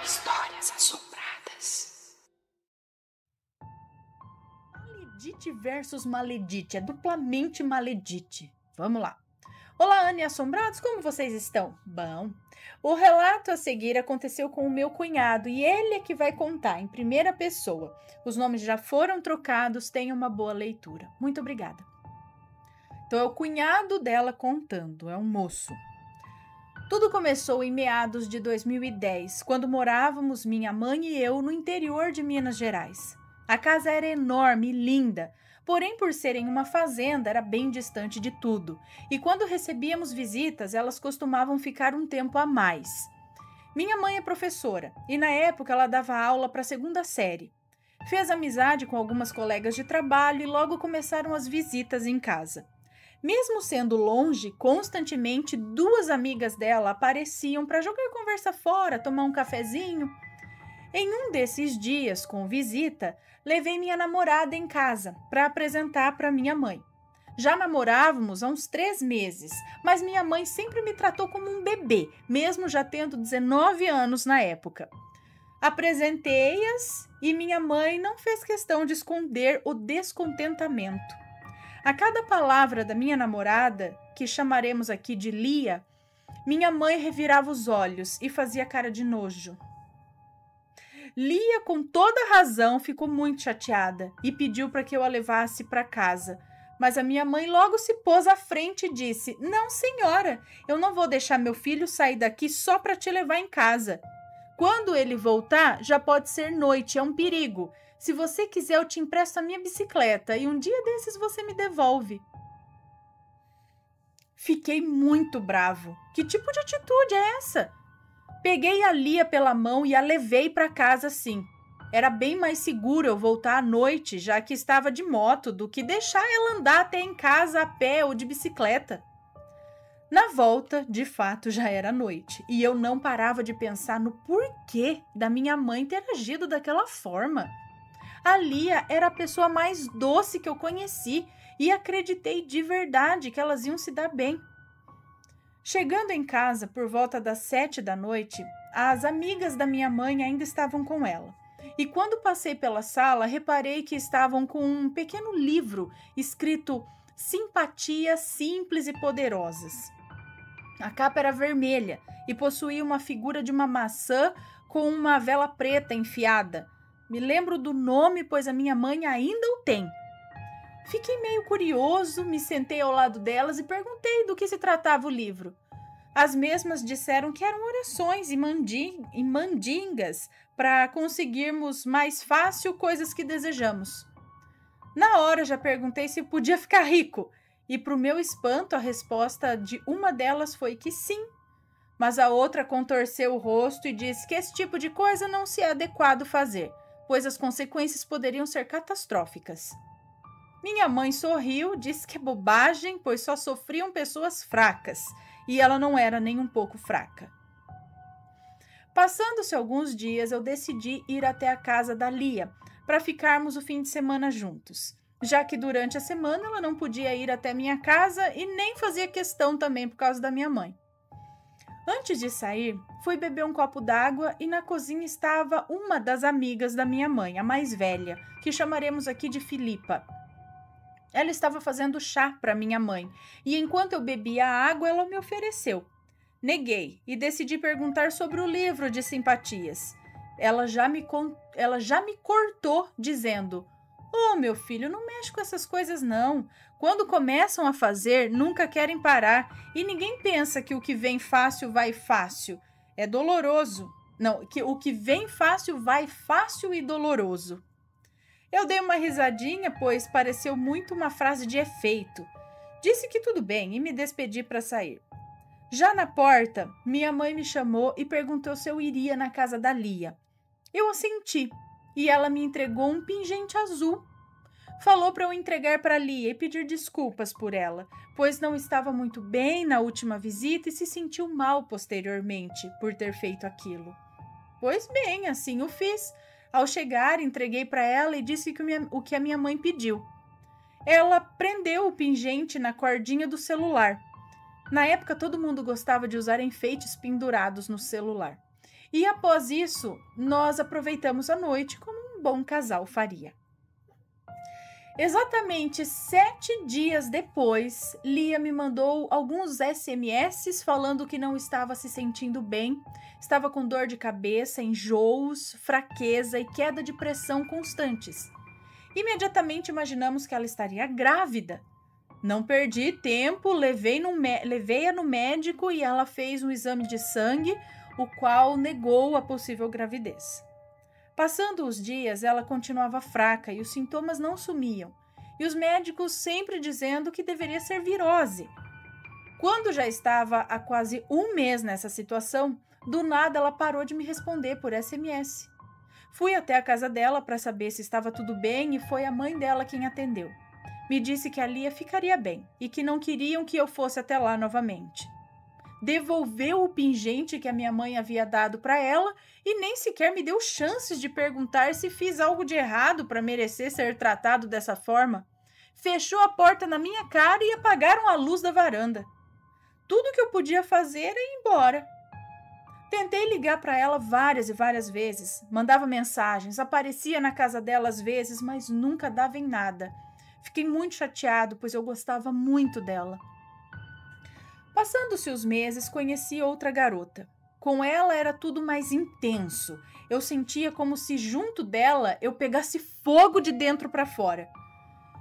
Histórias assombradas. Maledite versus Maledite. É duplamente Maledite. Vamos lá. Olá, Anne Assombrados, como vocês estão? Bom, o relato a seguir aconteceu com o meu cunhado e ele é que vai contar em primeira pessoa. Os nomes já foram trocados, tenha uma boa leitura. Muito obrigada. Então é o cunhado dela contando, é um moço. Tudo começou em meados de 2010, quando morávamos, minha mãe e eu, no interior de Minas Gerais. A casa era enorme e linda, porém por ser em uma fazenda era bem distante de tudo, e quando recebíamos visitas elas costumavam ficar um tempo a mais. Minha mãe é professora, e na época ela dava aula para a segunda série. Fez amizade com algumas colegas de trabalho e logo começaram as visitas em casa. Mesmo sendo longe, constantemente duas amigas dela apareciam para jogar conversa fora, tomar um cafezinho. Em um desses dias, com visita, levei minha namorada em casa para apresentar para minha mãe. Já namorávamos há uns 3 meses, mas minha mãe sempre me tratou como um bebê, mesmo já tendo 19 anos na época. Apresentei-as e minha mãe não fez questão de esconder o descontentamento. A cada palavra da minha namorada, que chamaremos aqui de Lia, minha mãe revirava os olhos e fazia cara de nojo. Lia, com toda razão, ficou muito chateada e pediu para que eu a levasse para casa. Mas a minha mãe logo se pôs à frente e disse: "Não, senhora, eu não vou deixar meu filho sair daqui só para te levar em casa. Quando ele voltar, já pode ser noite, é um perigo. Se você quiser, eu te empresto a minha bicicleta e um dia desses você me devolve." Fiquei muito bravo. Que tipo de atitude é essa? Peguei a Lia pela mão e a levei para casa sim. Era bem mais seguro eu voltar à noite, já que estava de moto, do que deixar ela andar até em casa a pé ou de bicicleta. Na volta, de fato, já era noite, e eu não parava de pensar no porquê da minha mãe ter agido daquela forma. A Lia era a pessoa mais doce que eu conheci e acreditei de verdade que elas iam se dar bem. Chegando em casa por volta das 7 da noite, as amigas da minha mãe ainda estavam com ela. E quando passei pela sala, reparei que estavam com um pequeno livro escrito Simpatias Simples e Poderosas. A capa era vermelha e possuía uma figura de uma maçã com uma vela preta enfiada. Me lembro do nome, pois a minha mãe ainda o tem. Fiquei meio curioso, me sentei ao lado delas e perguntei do que se tratava o livro. As mesmas disseram que eram orações e mandingas para conseguirmos mais fácil coisas que desejamos. Na hora já perguntei se podia ficar rico, e para o meu espanto a resposta de uma delas foi que sim. Mas a outra contorceu o rosto e disse que esse tipo de coisa não se é adequado fazer, pois as consequências poderiam ser catastróficas. Minha mãe sorriu, disse que é bobagem, pois só sofriam pessoas fracas, e ela não era nem um pouco fraca. Passando-se alguns dias, eu decidi ir até a casa da Lia, para ficarmos o fim de semana juntos, já que durante a semana ela não podia ir até minha casa e nem fazia questão também por causa da minha mãe. Antes de sair, fui beber um copo d'água e na cozinha estava uma das amigas da minha mãe, a mais velha, que chamaremos aqui de Filipa. Ela estava fazendo chá para minha mãe e enquanto eu bebia a água, ela me ofereceu. Neguei e decidi perguntar sobre o livro de simpatias. Ela já me cortou dizendo: "Oh, meu filho, não mexe com essas coisas não. Quando começam a fazer, nunca querem parar e ninguém pensa que o que vem fácil vai fácil. É doloroso. Não, que o que vem fácil vai fácil e doloroso." Eu dei uma risadinha, pois pareceu muito uma frase de efeito. Disse que tudo bem e me despedi para sair. Já na porta, minha mãe me chamou e perguntou se eu iria na casa da Lia. Eu assenti e ela me entregou um pingente azul. Falou para eu entregar para Lia e pedir desculpas por ela, pois não estava muito bem na última visita e se sentiu mal posteriormente por ter feito aquilo. Pois bem, assim o fiz. Ao chegar, entreguei para ela e disse o que a minha mãe pediu. Ela prendeu o pingente na cordinha do celular. Na época, todo mundo gostava de usar enfeites pendurados no celular. E após isso, nós aproveitamos a noite como um bom casal faria. Exatamente 7 dias depois, Lia me mandou alguns SMS falando que não estava se sentindo bem, estava com dor de cabeça, enjoos, fraqueza e queda de pressão constantes. Imediatamente imaginamos que ela estaria grávida. Não perdi tempo, levei-a no médico e ela fez um exame de sangue, o qual negou a possível gravidez. Passando os dias, ela continuava fraca e os sintomas não sumiam, e os médicos sempre dizendo que deveria ser virose. Quando já estava há quase um mês nessa situação, do nada ela parou de me responder por SMS. Fui até a casa dela para saber se estava tudo bem e foi a mãe dela quem atendeu. Me disse que a Lia ficaria bem e que não queriam que eu fosse até lá novamente. Devolveu o pingente que a minha mãe havia dado para ela e nem sequer me deu chances de perguntar se fiz algo de errado para merecer ser tratado dessa forma. Fechou a porta na minha cara e apagaram a luz da varanda. Tudo que eu podia fazer era ir embora. Tentei ligar para ela várias e várias vezes, mandava mensagens, aparecia na casa dela às vezes, mas nunca dava em nada. Fiquei muito chateado, pois eu gostava muito dela. Passando-se os meses, conheci outra garota. Com ela era tudo mais intenso. Eu sentia como se junto dela eu pegasse fogo de dentro para fora.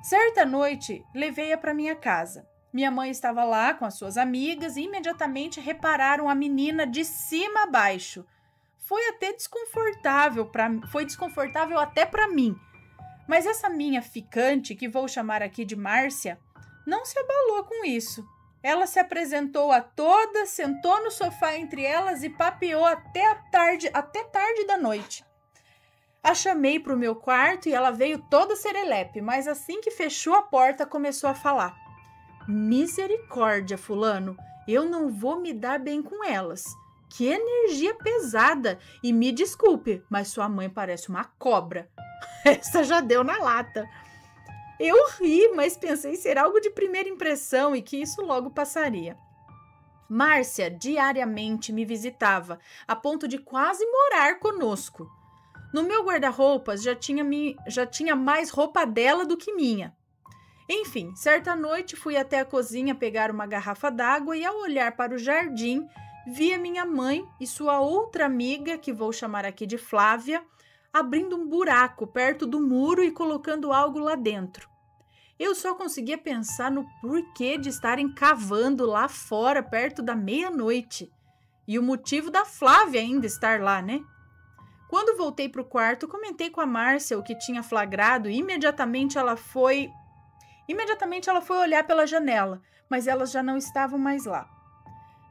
Certa noite, levei-a para minha casa. Minha mãe estava lá com as suas amigas e imediatamente repararam a menina de cima a baixo. Foi desconfortável até para mim. Mas essa minha ficante, que vou chamar aqui de Márcia, não se abalou com isso. Ela se apresentou a todas, sentou no sofá entre elas e papeou até tarde da noite. A chamei para o meu quarto e ela veio toda serelepe, mas assim que fechou a porta começou a falar. Misericórdia, fulano, eu não vou me dar bem com elas. Que energia pesada! E me desculpe, mas sua mãe parece uma cobra. Essa já deu na lata. Eu ri, mas pensei ser algo de primeira impressão e que isso logo passaria. Márcia diariamente me visitava, a ponto de quase morar conosco. No meu guarda-roupas já tinha mais roupa dela do que minha. Enfim, certa noite fui até a cozinha pegar uma garrafa d'água e ao olhar para o jardim, vi a minha mãe e sua outra amiga, que vou chamar aqui de Flávia, abrindo um buraco perto do muro e colocando algo lá dentro. Eu só conseguia pensar no porquê de estarem cavando lá fora perto da meia-noite. E o motivo da Flávia ainda estar lá, né? Quando voltei para o quarto, comentei com a Márcia o que tinha flagrado e imediatamente ela foi olhar pela janela, mas elas já não estavam mais lá.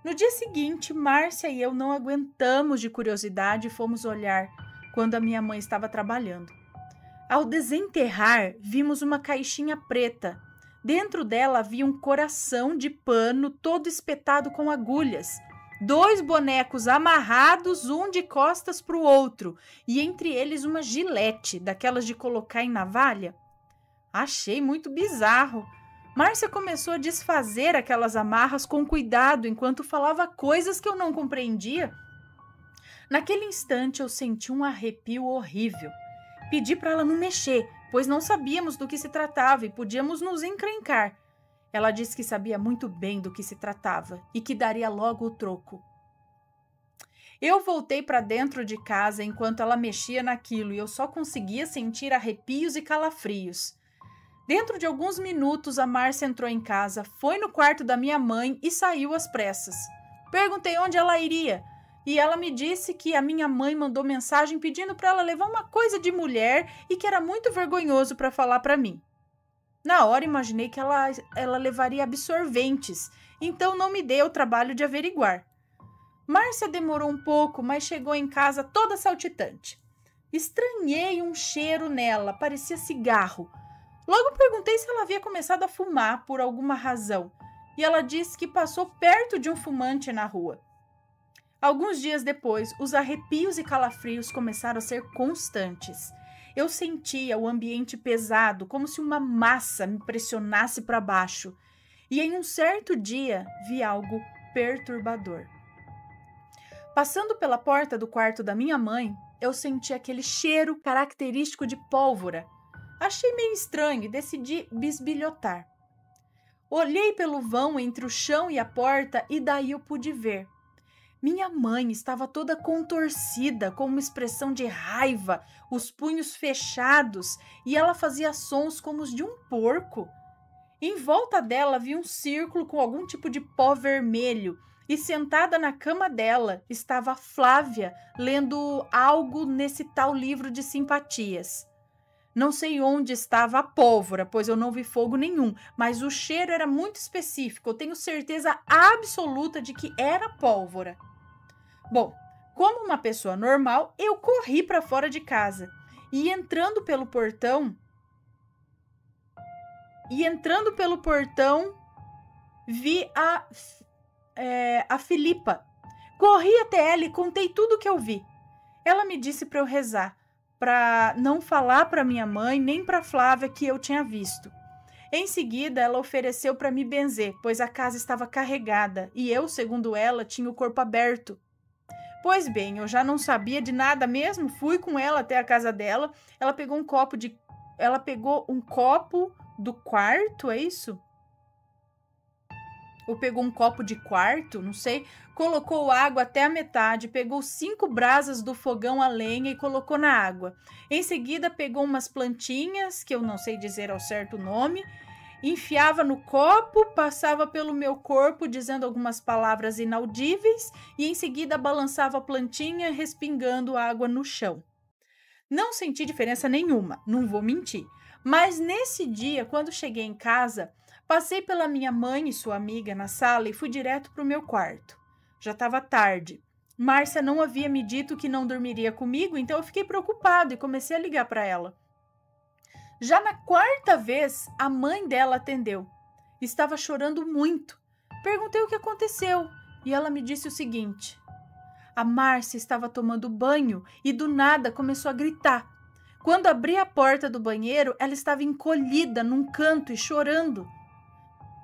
No dia seguinte, Márcia e eu não aguentamos de curiosidade e fomos olhar quando a minha mãe estava trabalhando. Ao desenterrar, vimos uma caixinha preta. Dentro dela havia um coração de pano todo espetado com agulhas. 2 bonecos amarrados, um de costas para o outro, e entre eles uma gilete, daquelas de colocar em navalha. Achei muito bizarro. Márcia começou a desfazer aquelas amarras com cuidado, enquanto falava coisas que eu não compreendia. Naquele instante eu senti um arrepio horrível. Pedi para ela não mexer, pois não sabíamos do que se tratava e podíamos nos encrencar. Ela disse que sabia muito bem do que se tratava e que daria logo o troco. Eu voltei para dentro de casa enquanto ela mexia naquilo e eu só conseguia sentir arrepios e calafrios. Dentro de alguns minutos, a Márcia entrou em casa, foi no quarto da minha mãe e saiu às pressas. Perguntei onde ela iria e ela me disse que a minha mãe mandou mensagem pedindo para ela levar uma coisa de mulher e que era muito vergonhoso para falar para mim. Na hora imaginei que ela levaria absorventes, então não me dei o trabalho de averiguar. Márcia demorou um pouco, mas chegou em casa toda saltitante. Estranhei um cheiro nela, parecia cigarro. Logo perguntei se ela havia começado a fumar por alguma razão, e ela disse que passou perto de um fumante na rua. Alguns dias depois, os arrepios e calafrios começaram a ser constantes. Eu sentia o ambiente pesado, como se uma massa me pressionasse para baixo, e em um certo dia vi algo perturbador. Passando pela porta do quarto da minha mãe, eu senti aquele cheiro característico de pólvora. Achei meio estranho e decidi bisbilhotar. Olhei pelo vão entre o chão e a porta e daí eu pude ver. Minha mãe estava toda contorcida, com uma expressão de raiva, os punhos fechados, e ela fazia sons como os de um porco. Em volta dela havia um círculo com algum tipo de pó vermelho, e sentada na cama dela estava a Flávia, lendo algo nesse tal livro de simpatias. Não sei onde estava a pólvora, pois eu não vi fogo nenhum, mas o cheiro era muito específico, eu tenho certeza absoluta de que era pólvora. Bom, como uma pessoa normal, eu corri para fora de casa e entrando pelo portão, vi a Filipa. Corri até ela e contei tudo o que eu vi. Ela me disse para eu rezar, para não falar para minha mãe nem para Flávia que eu tinha visto. Em seguida, ela ofereceu para me benzer, pois a casa estava carregada e eu, segundo ela, tinha o corpo aberto. Pois bem, eu já não sabia de nada mesmo, fui com ela até a casa dela. Ela pegou um copo do quarto, é isso? Ou pegou um copo de quarto, não sei, colocou água até a metade, pegou 5 brasas do fogão a lenha e colocou na água. Em seguida, pegou umas plantinhas, que eu não sei dizer ao certo o nome, enfiava no copo, passava pelo meu corpo dizendo algumas palavras inaudíveis e em seguida balançava a plantinha respingando água no chão. Não senti diferença nenhuma, não vou mentir. Mas nesse dia, quando cheguei em casa, passei pela minha mãe e sua amiga na sala e fui direto para o meu quarto. Já estava tarde. Márcia não havia me dito que não dormiria comigo, então eu fiquei preocupado e comecei a ligar para ela. Já na 4ª vez, a mãe dela atendeu. Estava chorando muito. Perguntei o que aconteceu e ela me disse o seguinte: a Márcia estava tomando banho e do nada começou a gritar. Quando abri a porta do banheiro, ela estava encolhida num canto e chorando.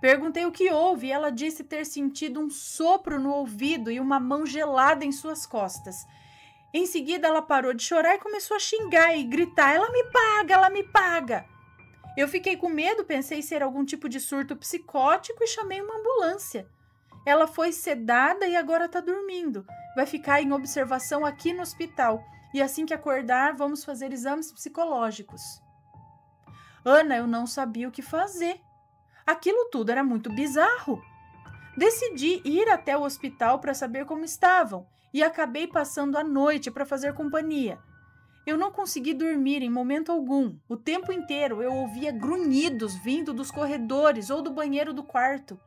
Perguntei o que houve e ela disse ter sentido um sopro no ouvido e uma mão gelada em suas costas. Em seguida, ela parou de chorar e começou a xingar e gritar: ela me paga, ela me paga. Eu fiquei com medo, pensei ser algum tipo de surto psicótico e chamei uma ambulância. Ela foi sedada e agora está dormindo. Vai ficar em observação aqui no hospital. E assim que acordar, vamos fazer exames psicológicos. Ana, eu não sabia o que fazer. Aquilo tudo era muito bizarro. Decidi ir até o hospital para saber como estavam e acabei passando a noite para fazer companhia. Eu não consegui dormir em momento algum. O tempo inteiro eu ouvia grunhidos vindo dos corredores ou do banheiro do quarto.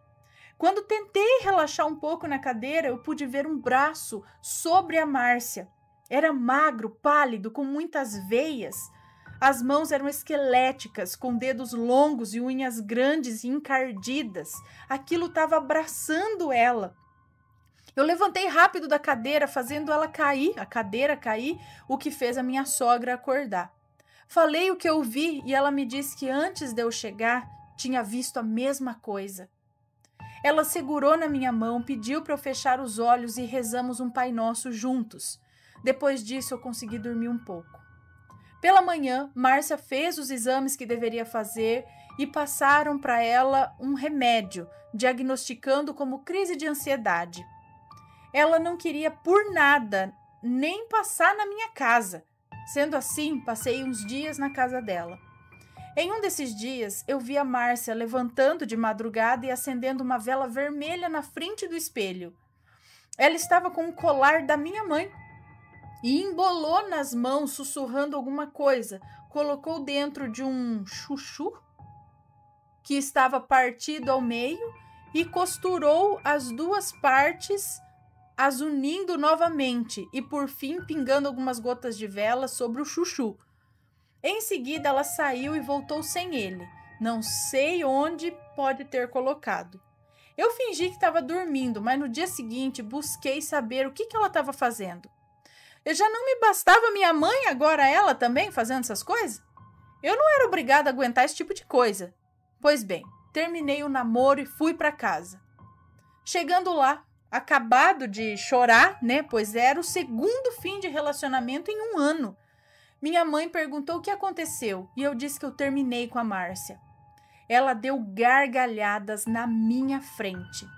Quando tentei relaxar um pouco na cadeira, eu pude ver um braço sobre a Márcia. Era magro, pálido, com muitas veias. As mãos eram esqueléticas, com dedos longos e unhas grandes e encardidas. Aquilo estava abraçando ela. Eu levantei rápido da cadeira, fazendo a cadeira cair, o que fez a minha sogra acordar. Falei o que eu vi e ela me disse que antes de eu chegar, tinha visto a mesma coisa. Ela segurou na minha mão, pediu para eu fechar os olhos e rezamos um Pai Nosso juntos. Depois disso, eu consegui dormir um pouco. Pela manhã, Márcia fez os exames que deveria fazer e passaram para ela um remédio, diagnosticando como crise de ansiedade. Ela não queria por nada nem passar na minha casa. Sendo assim, passei uns dias na casa dela. Em um desses dias, eu vi a Márcia levantando de madrugada e acendendo uma vela vermelha na frente do espelho. Ela estava com o colar da minha mãe e embolou nas mãos, sussurrando alguma coisa. Colocou dentro de um chuchu que estava partido ao meio e costurou as duas partes, as unindo novamente e, por fim, pingando algumas gotas de vela sobre o chuchu. Em seguida, ela saiu e voltou sem ele. Não sei onde pode ter colocado. Eu fingi que estava dormindo, mas no dia seguinte busquei saber o que ela estava fazendo. Eu já não me bastava minha mãe, agora ela também fazendo essas coisas? Eu não era obrigada a aguentar esse tipo de coisa. Pois bem, terminei o namoro e fui para casa. Chegando lá, acabado de chorar, né? Pois era o segundo fim de relacionamento em um ano. Minha mãe perguntou o que aconteceu e eu disse que eu terminei com a Márcia. Ela deu gargalhadas na minha frente.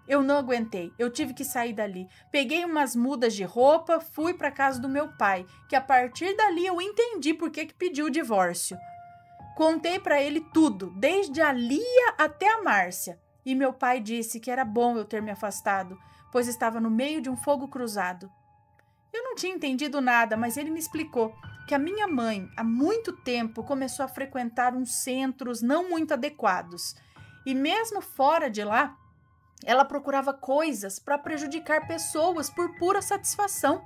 Eu não aguentei, eu tive que sair dali. Peguei umas mudas de roupa, fui para casa do meu pai, que a partir dali eu entendi por que pediu o divórcio. Contei para ele tudo, desde a Lia até a Márcia. E meu pai disse que era bom eu ter me afastado, pois estava no meio de um fogo cruzado. Eu não tinha entendido nada, mas ele me explicou que a minha mãe, há muito tempo, começou a frequentar uns centros não muito adequados. E mesmo fora de lá, ela procurava coisas para prejudicar pessoas por pura satisfação.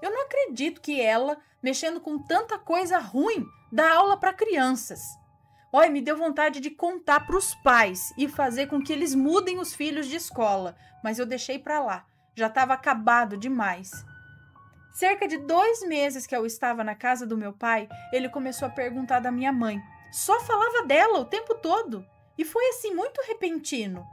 Eu não acredito que ela, mexendo com tanta coisa ruim, dá aula para crianças. Olha, me deu vontade de contar para os pais e fazer com que eles mudem os filhos de escola, mas eu deixei para lá. Já estava acabado demais. Cerca de 2 meses que eu estava na casa do meu pai, ele começou a perguntar da minha mãe. Só falava dela o tempo todo. E foi assim, muito repentino.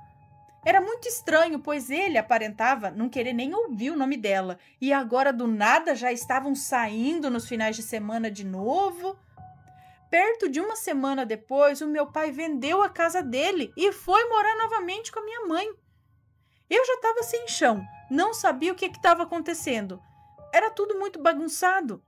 Era muito estranho, pois ele aparentava não querer nem ouvir o nome dela. E agora, do nada, já estavam saindo nos finais de semana de novo. Perto de uma semana depois, o meu pai vendeu a casa dele e foi morar novamente com a minha mãe. Eu já estava sem chão, não sabia o que estava acontecendo. Era tudo muito bagunçado.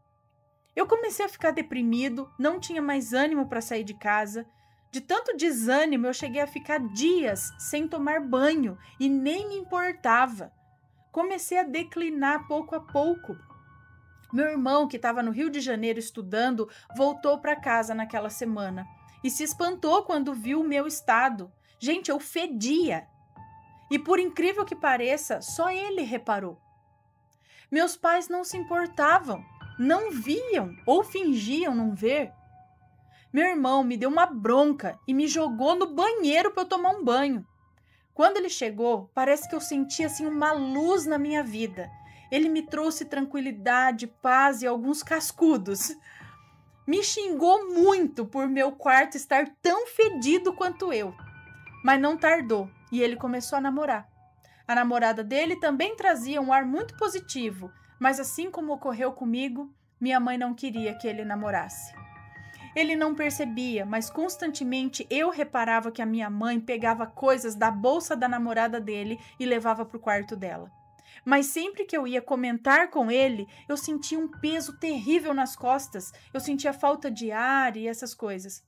Eu comecei a ficar deprimido, não tinha mais ânimo para sair de casa. De tanto desânimo, eu cheguei a ficar dias sem tomar banho e nem me importava. Comecei a declinar pouco a pouco. Meu irmão, que estava no Rio de Janeiro estudando, voltou para casa naquela semana e se espantou quando viu o meu estado. Gente, eu fedia. E por incrível que pareça, só ele reparou. Meus pais não se importavam, não viam ou fingiam não ver. Meu irmão me deu uma bronca e me jogou no banheiro para eu tomar um banho. Quando ele chegou, parece que eu senti assim uma luz na minha vida. Ele me trouxe tranquilidade, paz e alguns cascudos. Me xingou muito por meu quarto estar tão fedido quanto eu. Mas não tardou e ele começou a namorar. A namorada dele também trazia um ar muito positivo, mas assim como ocorreu comigo, minha mãe não queria que ele namorasse. Ele não percebia, mas constantemente eu reparava que a minha mãe pegava coisas da bolsa da namorada dele e levava para o quarto dela. Mas sempre que eu ia comentar com ele, eu sentia um peso terrível nas costas, eu sentia falta de ar e essas coisas.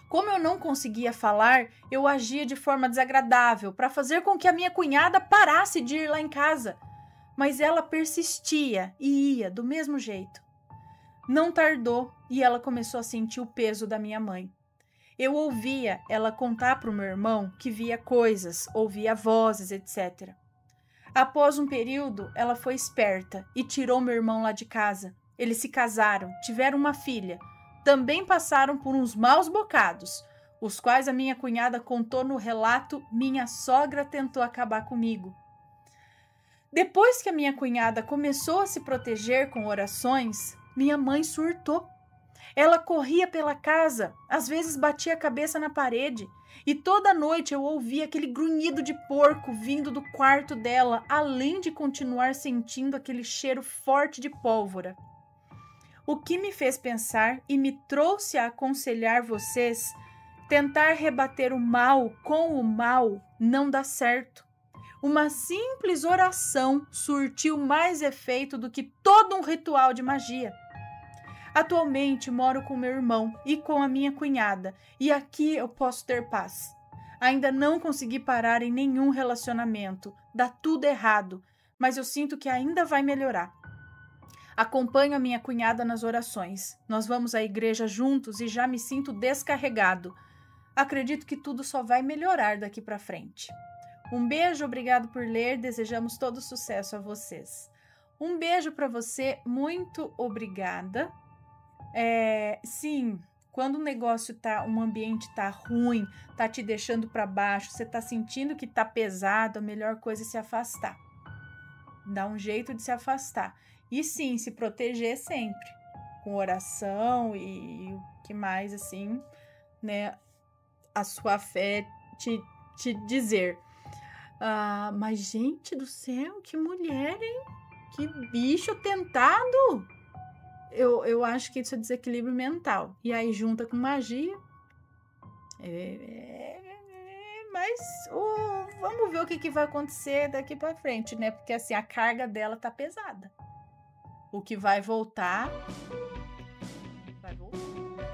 Como eu não conseguia falar, eu agia de forma desagradável para fazer com que a minha cunhada parasse de ir lá em casa. Mas ela persistia e ia do mesmo jeito. Não tardou e ela começou a sentir o peso da minha mãe. Eu ouvia ela contar para o meu irmão que via coisas, ouvia vozes, etc. Após um período, ela foi esperta e tirou meu irmão lá de casa. Eles se casaram, tiveram uma filha. Também passaram por uns maus bocados, os quais a minha cunhada contou no relato Minha Sogra Tentou Acabar Comigo. Depois que a minha cunhada começou a se proteger com orações, minha mãe surtou. Ela corria pela casa, às vezes batia a cabeça na parede, e toda noite eu ouvia aquele grunhido de porco vindo do quarto dela, além de continuar sentindo aquele cheiro forte de pólvora. O que me fez pensar e me trouxe a aconselhar vocês, tentar rebater o mal com o mal não dá certo. Uma simples oração surtiu mais efeito do que todo um ritual de magia. Atualmente moro com meu irmão e com a minha cunhada, e aqui eu posso ter paz. Ainda não consegui parar em nenhum relacionamento, dá tudo errado, mas eu sinto que ainda vai melhorar. Acompanho a minha cunhada nas orações. Nós vamos à igreja juntos e já me sinto descarregado. Acredito que tudo só vai melhorar daqui para frente. Um beijo, obrigado por ler, desejamos todo sucesso a vocês. Um beijo para você, muito obrigada. Sim, quando o negócio um ambiente tá ruim, tá te deixando para baixo, você tá sentindo que tá pesado, a melhor coisa é se afastar. Dá um jeito de se afastar. E sim, se proteger sempre, com oração e o que mais, assim, né, a sua fé te dizer. Ah, mas gente do céu, que mulher, hein? Que bicho tentado! Eu acho que isso é desequilíbrio mental. E aí junta com magia. Mas vamos ver o que vai acontecer daqui pra frente, né? Porque assim, a carga dela tá pesada. O que vai voltar...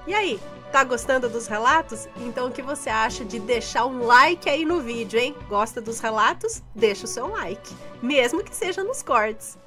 E aí, tá gostando dos relatos? Então o que você acha de deixar um like aí no vídeo, hein? Gosta dos relatos? Deixa o seu like, mesmo que seja nos cortes.